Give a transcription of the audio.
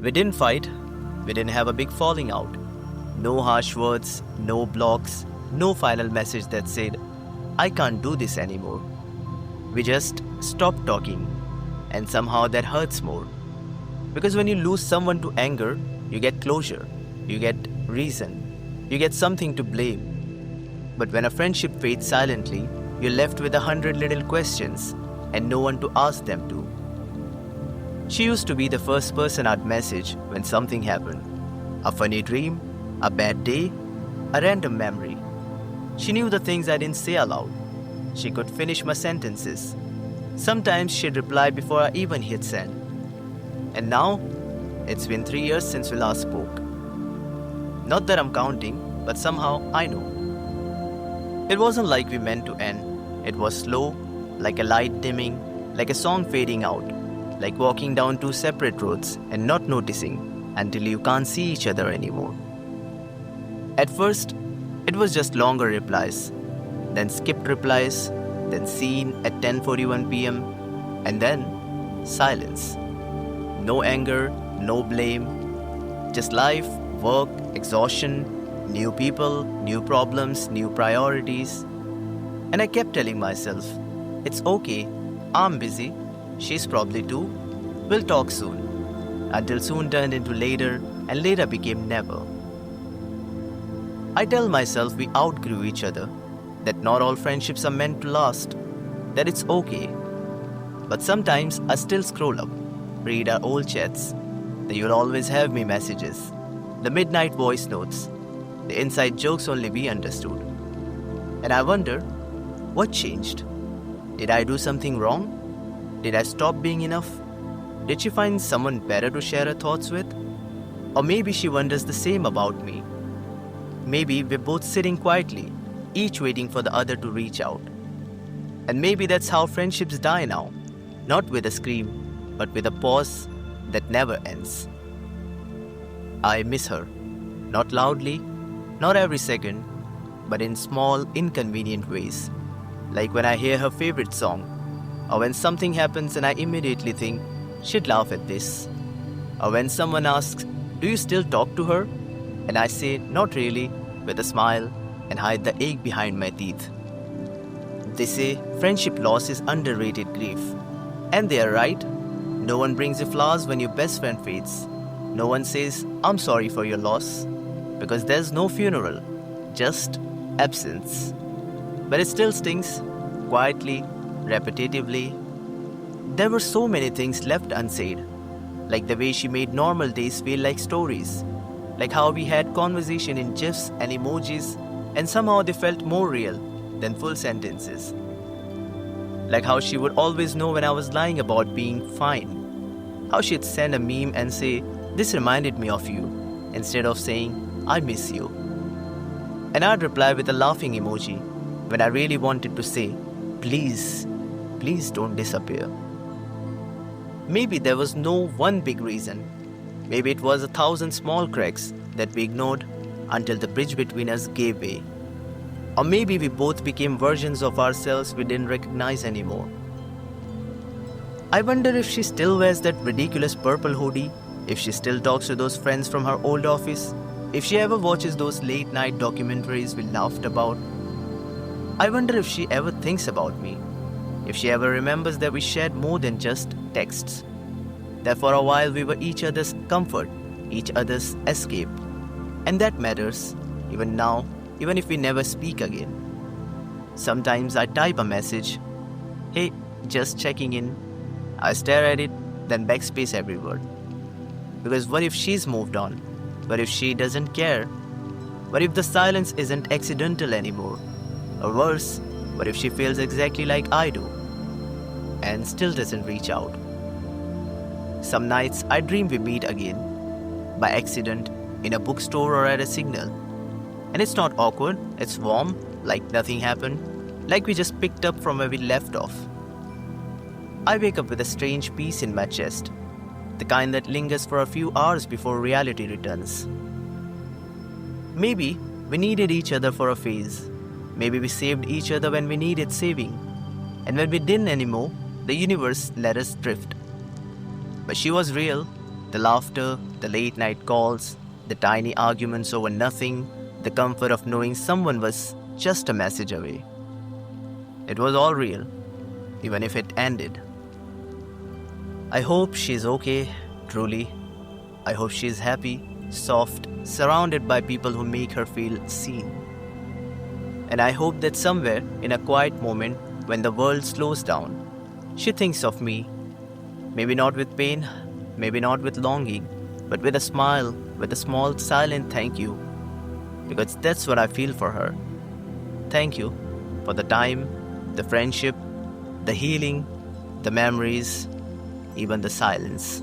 We didn't fight, we didn't have a big falling out. No harsh words, no blocks, no final message that said, I can't do this anymore. We just stopped talking, and somehow that hurts more. Because when you lose someone to anger, you get closure, you get reason, you get something to blame. But when a friendship fades silently, you're left with 100 little questions and no one to ask them to. She used to be the first person I'd message when something happened. A funny dream, a bad day, a random memory. She knew the things I didn't say aloud. She could finish my sentences. Sometimes she'd reply before I even hit send. And now, it's been 3 years since we last spoke. Not that I'm counting, but somehow I know. It wasn't like we meant to end. It was slow, like a light dimming, like a song fading out. Like walking down two separate roads and not noticing until you can't see each other anymore. At first, it was just longer replies, then skipped replies, then seen at 10:41 p.m., and then silence. No anger, no blame, just life, work, exhaustion, new people, new problems, new priorities. And I kept telling myself, it's okay, I'm busy. She's probably too. We'll talk soon. Until soon turned into later, and later became never. I tell myself we outgrew each other, that not all friendships are meant to last, that it's okay. But sometimes I still scroll up, read our old chats, the you'll always have me messages, the midnight voice notes, the inside jokes only we understood. And I wonder, what changed? Did I do something wrong? Did I stop being enough? Did she find someone better to share her thoughts with? Or maybe she wonders the same about me. Maybe we're both sitting quietly, each waiting for the other to reach out. And maybe that's how friendships die now, not with a scream, but with a pause that never ends. I miss her, not loudly, not every second, but in small, inconvenient ways. Like when I hear her favorite song, or when something happens and I immediately think, she'd laugh at this. Or when someone asks, do you still talk to her? And I say, not really, with a smile, and hide the ache behind my teeth. They say friendship loss is underrated grief. And they are right. No one brings you flowers when your best friend fades. No one says, I'm sorry for your loss. Because there's no funeral, just absence. But it still stings, quietly, repetitively. There were so many things left unsaid, like the way she made normal days feel like stories, like how we had conversation in gifs and emojis and somehow they felt more real than full sentences, like how she would always know when I was lying about being fine, how she'd send a meme and say, this reminded me of you, instead of saying, I miss you. And I'd reply with a laughing emoji when I really wanted to say, please don't disappear. Maybe there was no one big reason. Maybe it was 1,000 small cracks that we ignored until the bridge between us gave way. Or maybe we both became versions of ourselves we didn't recognize anymore. I wonder if she still wears that ridiculous purple hoodie, if she still talks to those friends from her old office, if she ever watches those late night documentaries we laughed about. I wonder if she ever thinks about me. If she ever remembers that we shared more than just texts. That for a while we were each other's comfort, each other's escape. And that matters, even now, even if we never speak again. Sometimes I type a message, hey, just checking in. I stare at it, then backspace every word. Because what if she's moved on? What if she doesn't care? What if the silence isn't accidental anymore? Or worse, what if she feels exactly like I do and still doesn't reach out? Some nights I dream we meet again, by accident, in a bookstore or at a signal. And it's not awkward, it's warm, like nothing happened, like we just picked up from where we left off. I wake up with a strange peace in my chest, the kind that lingers for a few hours before reality returns. Maybe we needed each other for a phase. Maybe we saved each other when we needed saving. And when we didn't anymore, the universe let us drift. But she was real, The laughter, the late night calls, the tiny arguments over nothing, the comfort of knowing someone was just a message away. It was all real, even if it ended. I hope she's okay, truly. I hope she's happy, soft, surrounded by people who make her feel seen. And I hope that somewhere, in a quiet moment, when the world slows down, she thinks of me. Maybe not with pain, maybe not with longing, but with a smile, with a small silent thank you. Because that's what I feel for her. Thank you for the time, the friendship, the healing, the memories, even the silence.